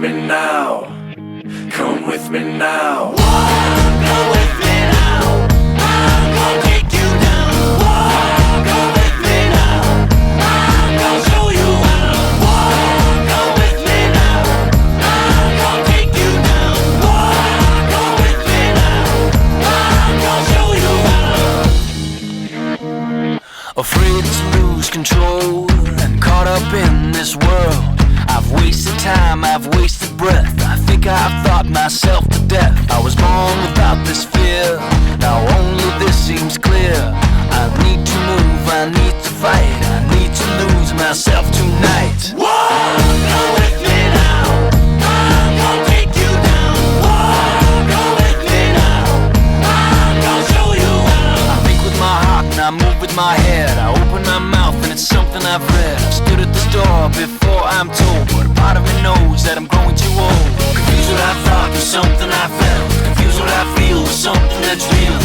me now. Come with me now. Go with me now. I'm gonna take you down. Go with me now. I'm gonna show you how. Go with me now. I'm gonna take you down. Go with me now. I'm gonna show you how. Afraid to lose control and caught up in this world. I've wasted time, I've wasted breath. I think I've thought myself to death. I was born without this fear. Now only this seems clear. I need to move, I need to fight. I need to lose myself tonight. Go with me now. I'm gonna take you down. Go with me now. I'm gonna show you how. I think with my heart and I move with my head. I open my mouth and it's something I've read. I've stood at this door before I'm told, but a part of me knows that I'm growing too old. Confused what I thought with something I felt. Confused what I feel with something that's real.